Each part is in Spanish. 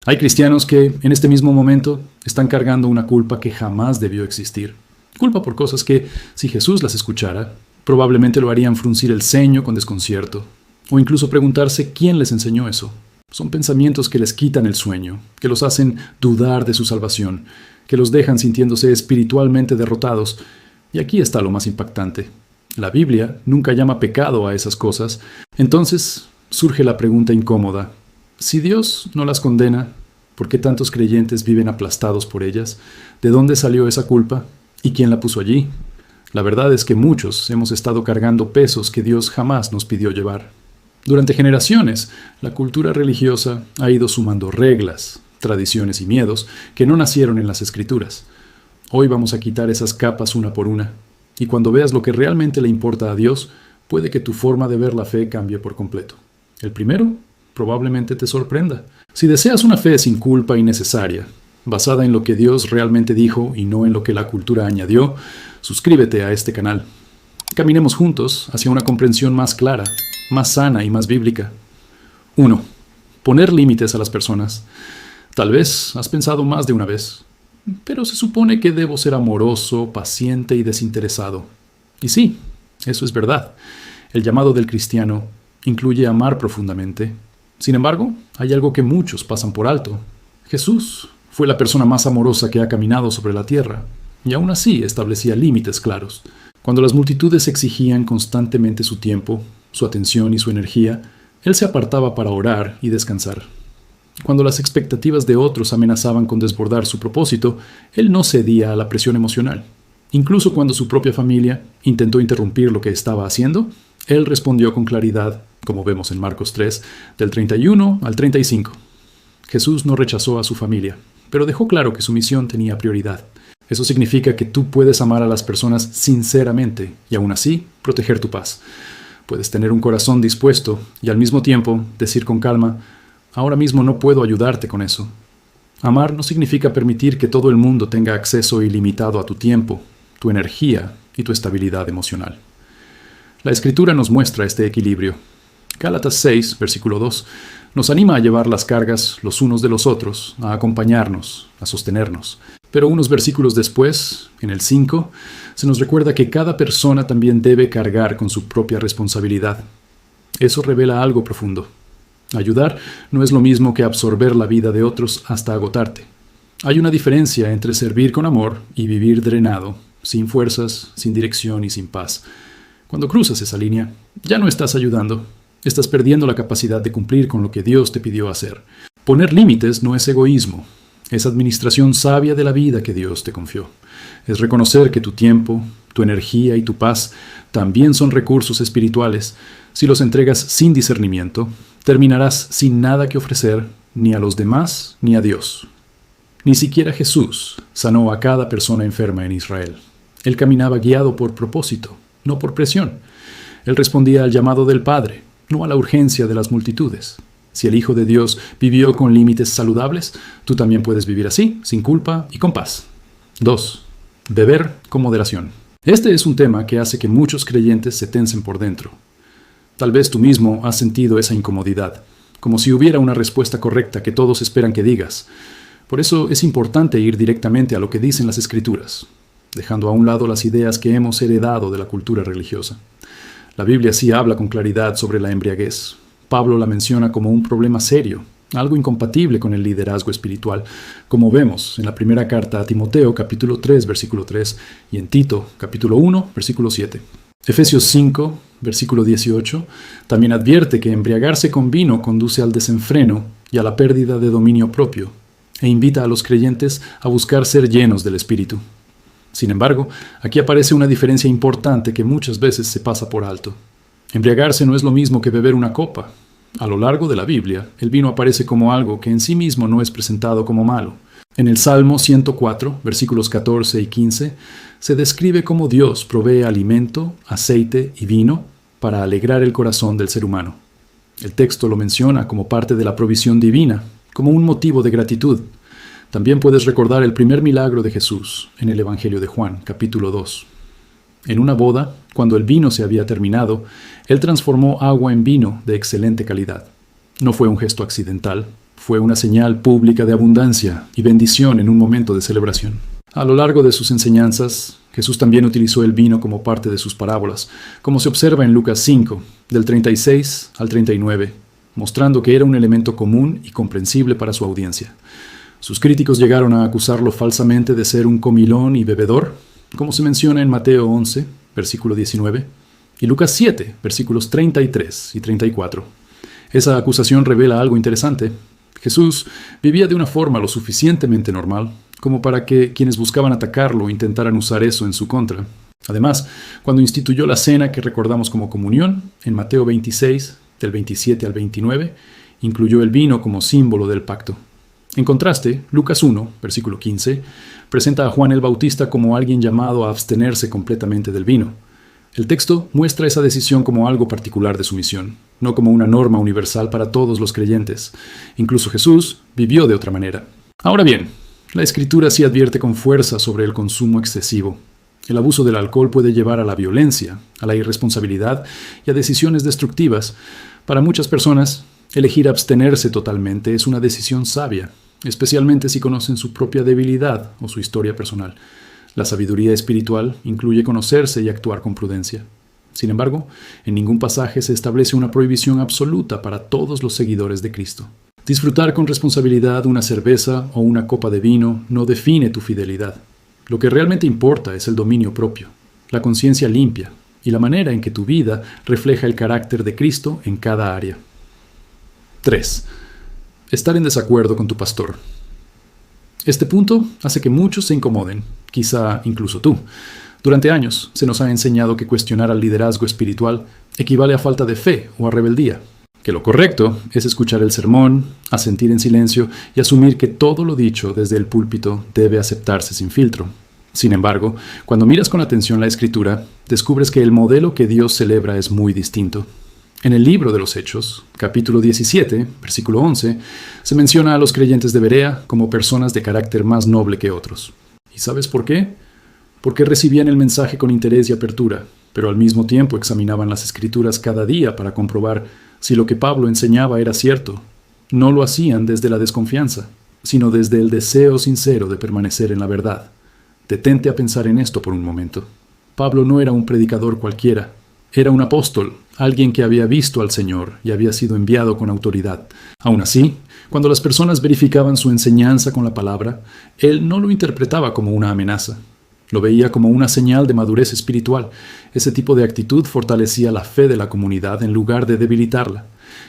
Hay cristianos que, en este mismo momento, están cargando una culpa que jamás debió existir. Culpa por cosas que, si Jesús las escuchara, probablemente lo harían fruncir el ceño con desconcierto, o incluso preguntarse quién les enseñó eso. Son pensamientos que les quitan el sueño, que los hacen dudar de su salvación, que los dejan sintiéndose espiritualmente derrotados. Y aquí está lo más impactante. La Biblia nunca llama pecado a esas cosas. Entonces surge la pregunta incómoda. Si Dios no las condena, ¿por qué tantos creyentes viven aplastados por ellas? ¿De dónde salió esa culpa? ¿Y quién la puso allí? La verdad es que muchos hemos estado cargando pesos que Dios jamás nos pidió llevar. Durante generaciones, la cultura religiosa ha ido sumando reglas, tradiciones y miedos que no nacieron en las Escrituras. Hoy vamos a quitar esas capas una por una, y cuando veas lo que realmente le importa a Dios, puede que tu forma de ver la fe cambie por completo. El primero probablemente te sorprenda. Si deseas una fe sin culpa y necesaria, basada en lo que Dios realmente dijo y no en lo que la cultura añadió, suscríbete a este canal. Caminemos juntos hacia una comprensión más clara, más sana y más bíblica. 1. Poner límites a las personas. Tal vez has pensado más de una vez, pero se supone que debo ser amoroso, paciente y desinteresado. Y sí, eso es verdad. El llamado del cristiano incluye amar profundamente. Sin embargo, hay algo que muchos pasan por alto. Jesús fue la persona más amorosa que ha caminado sobre la tierra, y aún así establecía límites claros. Cuando las multitudes exigían constantemente su tiempo, su atención y su energía, él se apartaba para orar y descansar. Cuando las expectativas de otros amenazaban con desbordar su propósito, él no cedía a la presión emocional. Incluso cuando su propia familia intentó interrumpir lo que estaba haciendo, él respondió con claridad, como vemos en Marcos 3, del 31 al 35. Jesús no rechazó a su familia, pero dejó claro que su misión tenía prioridad. Eso significa que tú puedes amar a las personas sinceramente y aún así proteger tu paz. Puedes tener un corazón dispuesto y al mismo tiempo decir con calma, ahora mismo no puedo ayudarte con eso. Amar no significa permitir que todo el mundo tenga acceso ilimitado a tu tiempo, tu energía y tu estabilidad emocional. La Escritura nos muestra este equilibrio. Gálatas 6, versículo 2, nos anima a llevar las cargas los unos de los otros, a acompañarnos, a sostenernos. Pero unos versículos después, en el 5, se nos recuerda que cada persona también debe cargar con su propia responsabilidad. Eso revela algo profundo. Ayudar no es lo mismo que absorber la vida de otros hasta agotarte. Hay una diferencia entre servir con amor y vivir drenado, sin fuerzas, sin dirección y sin paz. Cuando cruzas esa línea, ya no estás ayudando. Estás perdiendo la capacidad de cumplir con lo que Dios te pidió hacer. Poner límites no es egoísmo. Es administración sabia de la vida que Dios te confió. Es reconocer que tu tiempo, tu energía y tu paz también son recursos espirituales. Si los entregas sin discernimiento, terminarás sin nada que ofrecer ni a los demás ni a Dios. Ni siquiera Jesús sanó a cada persona enferma en Israel. Él caminaba guiado por propósito, no por presión. Él respondía al llamado del Padre, no a la urgencia de las multitudes. Si el Hijo de Dios vivió con límites saludables, tú también puedes vivir así, sin culpa y con paz. 2. Beber con moderación. Este es un tema que hace que muchos creyentes se tensen por dentro. Tal vez tú mismo has sentido esa incomodidad, como si hubiera una respuesta correcta que todos esperan que digas. Por eso es importante ir directamente a lo que dicen las Escrituras, dejando a un lado las ideas que hemos heredado de la cultura religiosa. La Biblia sí habla con claridad sobre la embriaguez. Pablo la menciona como un problema serio, algo incompatible con el liderazgo espiritual, como vemos en la primera carta a Timoteo, capítulo 3, versículo 3, y en Tito, capítulo 1, versículo 7. Efesios 5, versículo 18, también advierte que embriagarse con vino conduce al desenfreno y a la pérdida de dominio propio, e invita a los creyentes a buscar ser llenos del Espíritu. Sin embargo, aquí aparece una diferencia importante que muchas veces se pasa por alto. Embriagarse no es lo mismo que beber una copa. A lo largo de la Biblia, el vino aparece como algo que en sí mismo no es presentado como malo. En el Salmo 104, versículos 14 y 15, se describe cómo Dios provee alimento, aceite y vino para alegrar el corazón del ser humano. El texto lo menciona como parte de la provisión divina, como un motivo de gratitud. También puedes recordar el primer milagro de Jesús en el Evangelio de Juan, capítulo 2. En una boda, cuando el vino se había terminado, Él transformó agua en vino de excelente calidad. No fue un gesto accidental. Fue una señal pública de abundancia y bendición en un momento de celebración. A lo largo de sus enseñanzas, Jesús también utilizó el vino como parte de sus parábolas, como se observa en Lucas 5, del 36 al 39, mostrando que era un elemento común y comprensible para su audiencia. Sus críticos llegaron a acusarlo falsamente de ser un comilón y bebedor, como se menciona en Mateo 11, versículo 19, y Lucas 7, versículos 33 y 34. Esa acusación revela algo interesante. Jesús vivía de una forma lo suficientemente normal como para que quienes buscaban atacarlo intentaran usar eso en su contra. Además, cuando instituyó la cena que recordamos como comunión, en Mateo 26, del 27 al 29, incluyó el vino como símbolo del pacto. En contraste, Lucas 1, versículo 15, presenta a Juan el Bautista como alguien llamado a abstenerse completamente del vino. El texto muestra esa decisión como algo particular de su misión, no como una norma universal para todos los creyentes. Incluso Jesús vivió de otra manera. Ahora bien, la Escritura sí advierte con fuerza sobre el consumo excesivo. El abuso del alcohol puede llevar a la violencia, a la irresponsabilidad y a decisiones destructivas. Para muchas personas, elegir abstenerse totalmente es una decisión sabia, especialmente si conocen su propia debilidad o su historia personal. La sabiduría espiritual incluye conocerse y actuar con prudencia. Sin embargo, en ningún pasaje se establece una prohibición absoluta para todos los seguidores de Cristo. Disfrutar con responsabilidad una cerveza o una copa de vino no define tu fidelidad. Lo que realmente importa es el dominio propio, la conciencia limpia y la manera en que tu vida refleja el carácter de Cristo en cada área. 3. Estar en desacuerdo con tu pastor. Este punto hace que muchos se incomoden, quizá incluso tú. Durante años se nos ha enseñado que cuestionar al liderazgo espiritual equivale a falta de fe o a rebeldía, que lo correcto es escuchar el sermón, asentir en silencio y asumir que todo lo dicho desde el púlpito debe aceptarse sin filtro. Sin embargo, cuando miras con atención la Escritura, descubres que el modelo que Dios celebra es muy distinto. En el libro de los Hechos, capítulo 17, versículo 11, se menciona a los creyentes de Berea como personas de carácter más noble que otros. ¿Y sabes por qué? Porque recibían el mensaje con interés y apertura, pero al mismo tiempo examinaban las Escrituras cada día para comprobar si lo que Pablo enseñaba era cierto. No lo hacían desde la desconfianza, sino desde el deseo sincero de permanecer en la verdad. Detente a pensar en esto por un momento. Pablo no era un predicador cualquiera. Era un apóstol, alguien que había visto al Señor y había sido enviado con autoridad. Aún así, cuando las personas verificaban su enseñanza con la palabra, él no lo interpretaba como una amenaza. Lo veía como una señal de madurez espiritual. Ese tipo de actitud fortalecía la fe de la comunidad en lugar de debilitarla.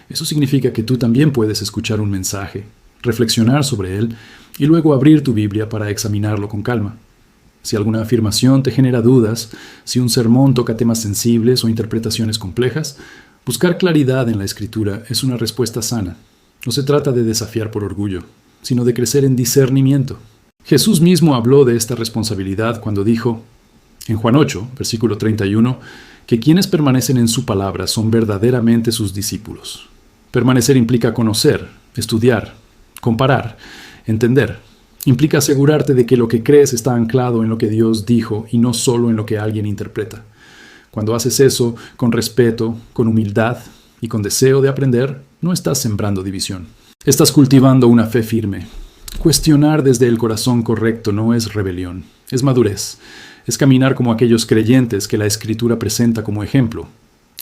Eso significa que tú también puedes escuchar un mensaje, reflexionar sobre él y luego abrir tu Biblia para examinarlo con calma. Si alguna afirmación te genera dudas, si un sermón toca temas sensibles o interpretaciones complejas, buscar claridad en la Escritura es una respuesta sana. No se trata de desafiar por orgullo, sino de crecer en discernimiento. Jesús mismo habló de esta responsabilidad cuando dijo, en Juan 8, versículo 31, que quienes permanecen en su palabra son verdaderamente sus discípulos. Permanecer implica conocer, estudiar, comparar, entender. Implica asegurarte de que lo que crees está anclado en lo que Dios dijo y no solo en lo que alguien interpreta. Cuando haces eso con respeto, con humildad y con deseo de aprender, no estás sembrando división. Estás cultivando una fe firme. Cuestionar desde el corazón correcto no es rebelión, es madurez. Es caminar como aquellos creyentes que la Escritura presenta como ejemplo.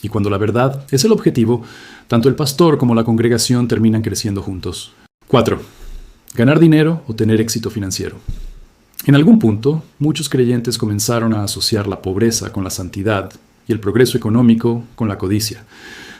Y cuando la verdad es el objetivo, tanto el pastor como la congregación terminan creciendo juntos. 4. Ganar dinero o tener éxito financiero. En algún punto, muchos creyentes comenzaron a asociar la pobreza con la santidad y el progreso económico con la codicia.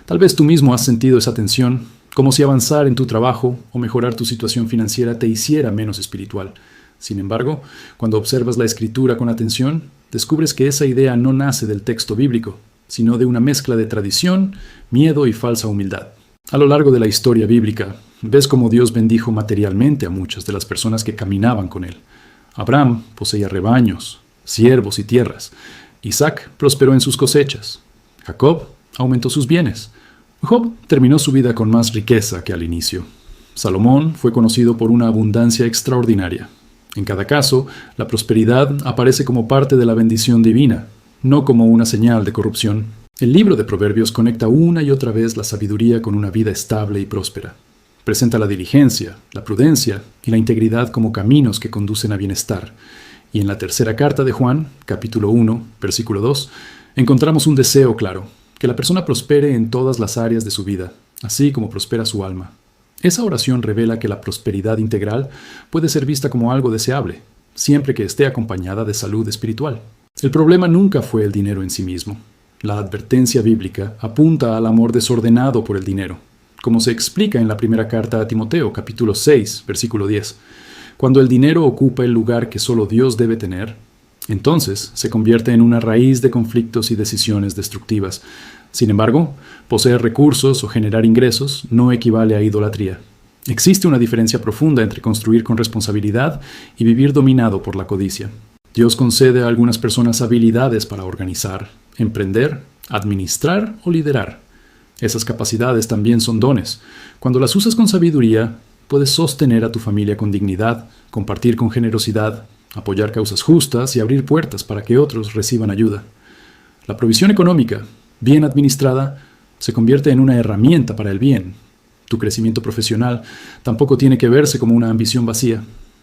Tal vez tú mismo has sentido esa tensión, como si avanzar en tu trabajo o mejorar tu situación financiera te hiciera menos espiritual. Sin embargo, cuando observas la Escritura con atención, descubres que esa idea no nace del texto bíblico, sino de una mezcla de tradición, miedo y falsa humildad. A lo largo de la historia bíblica, ves cómo Dios bendijo materialmente a muchas de las personas que caminaban con él. Abraham poseía rebaños, siervos y tierras. Isaac prosperó en sus cosechas. Jacob aumentó sus bienes. Job terminó su vida con más riqueza que al inicio. Salomón fue conocido por una abundancia extraordinaria. En cada caso, la prosperidad aparece como parte de la bendición divina, no como una señal de corrupción. El libro de Proverbios conecta una y otra vez la sabiduría con una vida estable y próspera. Presenta la diligencia, la prudencia y la integridad como caminos que conducen a bienestar. Y en la tercera carta de Juan, capítulo 1, versículo 2, encontramos un deseo claro, que la persona prospere en todas las áreas de su vida, así como prospera su alma. Esa oración revela que la prosperidad integral puede ser vista como algo deseable, siempre que esté acompañada de salud espiritual. El problema nunca fue el dinero en sí mismo. La advertencia bíblica apunta al amor desordenado por el dinero, como se explica en la primera carta a Timoteo, capítulo 6, versículo 10. Cuando el dinero ocupa el lugar que solo Dios debe tener, entonces se convierte en una raíz de conflictos y decisiones destructivas. Sin embargo, poseer recursos o generar ingresos no equivale a idolatría. Existe una diferencia profunda entre construir con responsabilidad y vivir dominado por la codicia. Dios concede a algunas personas habilidades para organizar, emprender, administrar o liderar. Esas capacidades también son dones. Cuando las usas con sabiduría, puedes sostener a tu familia con dignidad, compartir con generosidad, apoyar causas justas y abrir puertas para que otros reciban ayuda. La provisión económica, bien administrada, se convierte en una herramienta para el bien. Tu crecimiento profesional tampoco tiene que verse como una ambición vacía.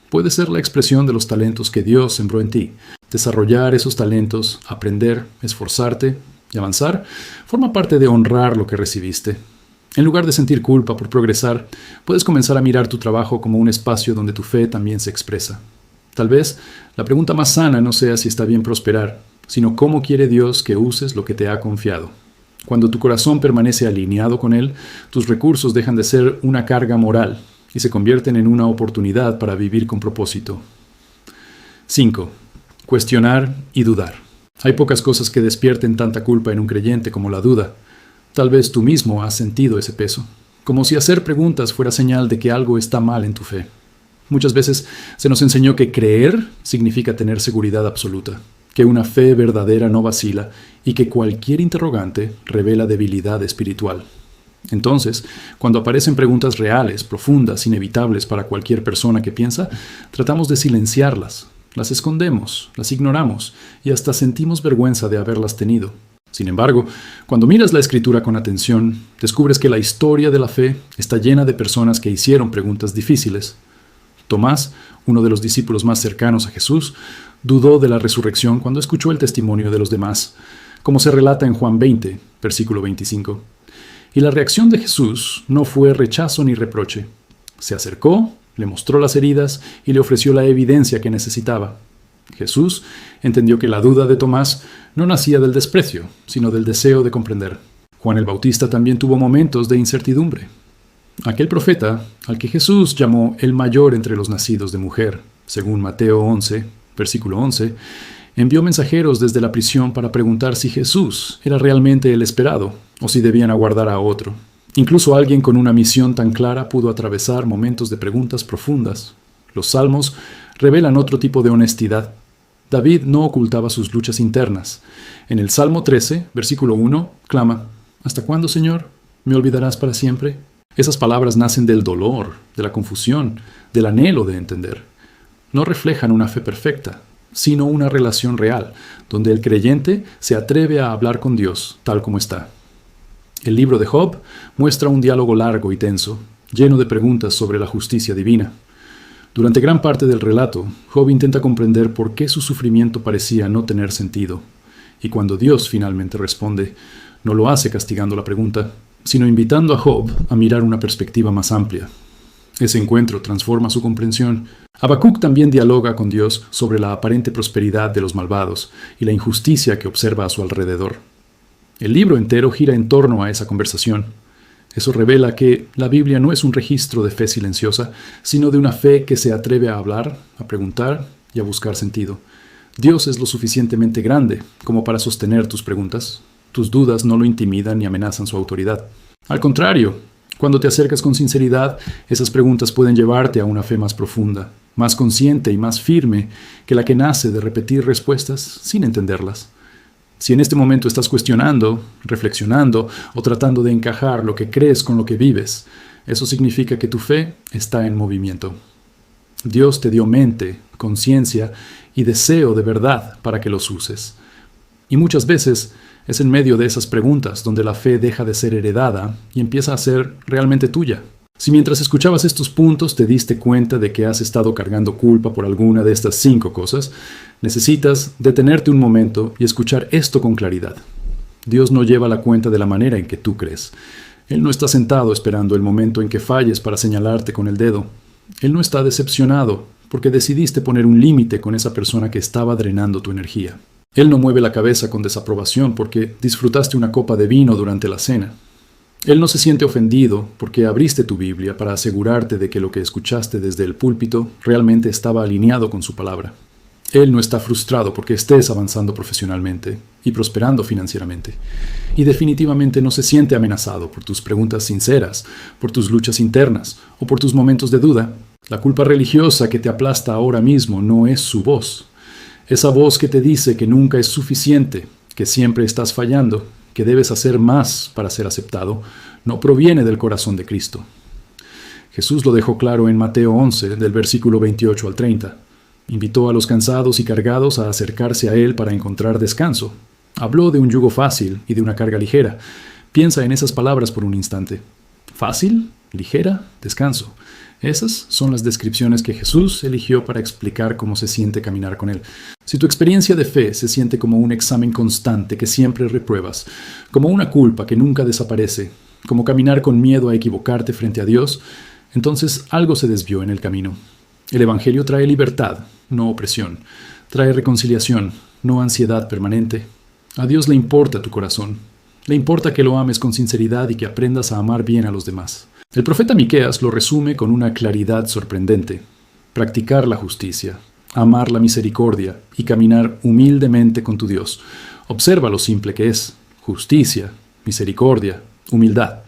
Puede ser la expresión de los talentos que Dios sembró en ti. Desarrollar esos talentos, aprender, esforzarte y avanzar, forma parte de honrar lo que recibiste. En lugar de sentir culpa por progresar, puedes comenzar a mirar tu trabajo como un espacio donde tu fe también se expresa. Tal vez la pregunta más sana no sea si está bien prosperar, sino cómo quiere Dios que uses lo que te ha confiado. Cuando tu corazón permanece alineado con Él, tus recursos dejan de ser una carga moral y se convierten en una oportunidad para vivir con propósito. 5. Cuestionar y dudar. Hay pocas cosas que despierten tanta culpa en un creyente como la duda. Tal vez tú mismo has sentido ese peso, como si hacer preguntas fuera señal de que algo está mal en tu fe. Muchas veces se nos enseñó que creer significa tener seguridad absoluta, que una fe verdadera no vacila y que cualquier interrogante revela debilidad espiritual. Entonces, cuando aparecen preguntas reales, profundas, inevitables para cualquier persona que piensa, tratamos de silenciarlas, las escondemos, las ignoramos y hasta sentimos vergüenza de haberlas tenido. Sin embargo, cuando miras la Escritura con atención, descubres que la historia de la fe está llena de personas que hicieron preguntas difíciles. Tomás, uno de los discípulos más cercanos a Jesús, dudó de la resurrección cuando escuchó el testimonio de los demás, como se relata en Juan 20, versículo 25. Y la reacción de Jesús no fue rechazo ni reproche. Se acercó, le mostró las heridas y le ofreció la evidencia que necesitaba. Jesús entendió que la duda de Tomás no nacía del desprecio, sino del deseo de comprender. Juan el Bautista también tuvo momentos de incertidumbre. Aquel profeta, al que Jesús llamó el mayor entre los nacidos de mujer, según Mateo 11, versículo 11, envió mensajeros desde la prisión para preguntar si Jesús era realmente el esperado o si debían aguardar a otro. Incluso alguien con una misión tan clara pudo atravesar momentos de preguntas profundas. Los salmos revelan otro tipo de honestidad. David no ocultaba sus luchas internas. En el Salmo 13, versículo 1, clama: ¿Hasta cuándo, Señor? ¿Me olvidarás para siempre? Esas palabras nacen del dolor, de la confusión, del anhelo de entender. No reflejan una fe perfecta, sino una relación real, donde el creyente se atreve a hablar con Dios tal como está. El libro de Job muestra un diálogo largo y tenso, lleno de preguntas sobre la justicia divina. Durante gran parte del relato, Job intenta comprender por qué su sufrimiento parecía no tener sentido. Y cuando Dios finalmente responde, no lo hace castigando la pregunta, sino invitando a Job a mirar una perspectiva más amplia. Ese encuentro transforma su comprensión. Habacuc también dialoga con Dios sobre la aparente prosperidad de los malvados y la injusticia que observa a su alrededor. El libro entero gira en torno a esa conversación. Eso revela que la Biblia no es un registro de fe silenciosa, sino de una fe que se atreve a hablar, a preguntar y a buscar sentido. Dios es lo suficientemente grande como para sostener tus preguntas. Tus dudas no lo intimidan ni amenazan su autoridad. Al contrario, cuando te acercas con sinceridad, esas preguntas pueden llevarte a una fe más profunda, más consciente y más firme que la que nace de repetir respuestas sin entenderlas. Si en este momento estás cuestionando, reflexionando o tratando de encajar lo que crees con lo que vives, eso significa que tu fe está en movimiento. Dios te dio mente, conciencia y deseo de verdad para que los uses. Y muchas veces es en medio de esas preguntas donde la fe deja de ser heredada y empieza a ser realmente tuya. Si mientras escuchabas estos puntos te diste cuenta de que has estado cargando culpa por alguna de estas 5 cosas, necesitas detenerte un momento y escuchar esto con claridad. Dios no lleva la cuenta de la manera en que tú crees. Él no está sentado esperando el momento en que falles para señalarte con el dedo. Él no está decepcionado porque decidiste poner un límite con esa persona que estaba drenando tu energía. Él no mueve la cabeza con desaprobación porque disfrutaste una copa de vino durante la cena. Él no se siente ofendido porque abriste tu Biblia para asegurarte de que lo que escuchaste desde el púlpito realmente estaba alineado con su palabra. Él no está frustrado porque estés avanzando profesionalmente y prosperando financieramente. Y definitivamente no se siente amenazado por tus preguntas sinceras, por tus luchas internas o por tus momentos de duda. La culpa religiosa que te aplasta ahora mismo no es su voz. Esa voz que te dice que nunca es suficiente, que siempre estás fallando, que debes hacer más para ser aceptado, no proviene del corazón de Cristo. Jesús lo dejó claro en Mateo 11, del versículo 28 al 30. Invitó a los cansados y cargados a acercarse a Él para encontrar descanso. Habló de un yugo fácil y de una carga ligera. Piensa en esas palabras por un instante. Fácil, ligera, descanso. Esas son las descripciones que Jesús eligió para explicar cómo se siente caminar con Él. Si tu experiencia de fe se siente como un examen constante que siempre repruebas, como una culpa que nunca desaparece, como caminar con miedo a equivocarte frente a Dios, entonces algo se desvió en el camino. El Evangelio trae libertad, no opresión. Trae reconciliación, no ansiedad permanente. A Dios le importa tu corazón. Le importa que lo ames con sinceridad y que aprendas a amar bien a los demás. El profeta Miqueas lo resume con una claridad sorprendente. Practicar la justicia, amar la misericordia y caminar humildemente con tu Dios. Observa lo simple que es. Justicia, misericordia, humildad.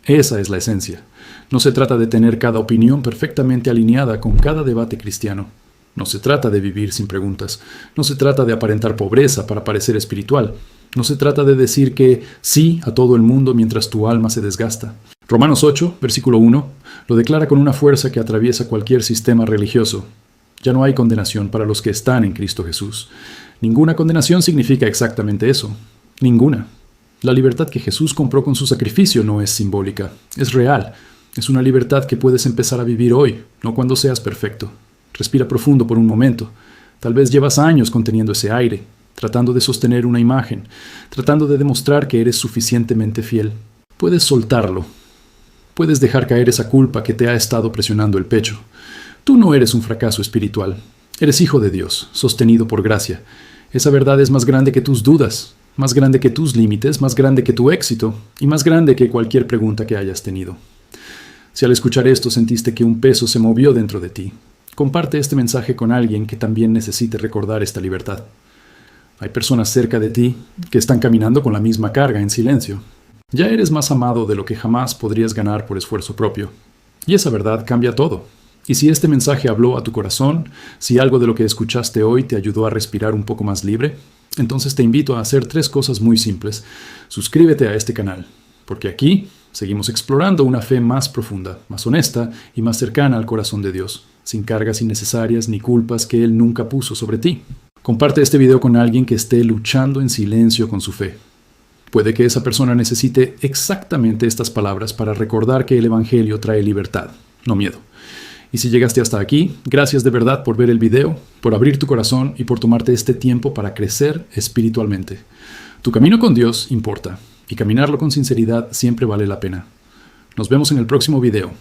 Esa es la esencia. No se trata de tener cada opinión perfectamente alineada con cada debate cristiano. No se trata de vivir sin preguntas. No se trata de aparentar pobreza para parecer espiritual. No se trata de decir que sí a todo el mundo mientras tu alma se desgasta. Romanos 8, versículo 1, lo declara con una fuerza que atraviesa cualquier sistema religioso. Ya no hay condenación para los que están en Cristo Jesús. Ninguna condenación significa exactamente eso. Ninguna. La libertad que Jesús compró con su sacrificio no es simbólica, es real. Es una libertad que puedes empezar a vivir hoy, no cuando seas perfecto. Respira profundo por un momento. Tal vez llevas años conteniendo ese aire, tratando de sostener una imagen, tratando de demostrar que eres suficientemente fiel. Puedes soltarlo. Puedes dejar caer esa culpa que te ha estado presionando el pecho. Tú no eres un fracaso espiritual. Eres hijo de Dios, sostenido por gracia. Esa verdad es más grande que tus dudas, más grande que tus límites, más grande que tu éxito y más grande que cualquier pregunta que hayas tenido. Si al escuchar esto sentiste que un peso se movió dentro de ti, comparte este mensaje con alguien que también necesite recordar esta libertad. Hay personas cerca de ti que están caminando con la misma carga en silencio. Ya eres más amado de lo que jamás podrías ganar por esfuerzo propio. Y esa verdad cambia todo. Y si este mensaje habló a tu corazón, si algo de lo que escuchaste hoy te ayudó a respirar un poco más libre, entonces te invito a hacer 3 cosas muy simples. Suscríbete a este canal, porque aquí seguimos explorando una fe más profunda, más honesta y más cercana al corazón de Dios, sin cargas innecesarias ni culpas que Él nunca puso sobre ti. Comparte este video con alguien que esté luchando en silencio con su fe. Puede que esa persona necesite exactamente estas palabras para recordar que el Evangelio trae libertad, no miedo. Y si llegaste hasta aquí, gracias de verdad por ver el video, por abrir tu corazón y por tomarte este tiempo para crecer espiritualmente. Tu camino con Dios importa, y caminarlo con sinceridad siempre vale la pena. Nos vemos en el próximo video.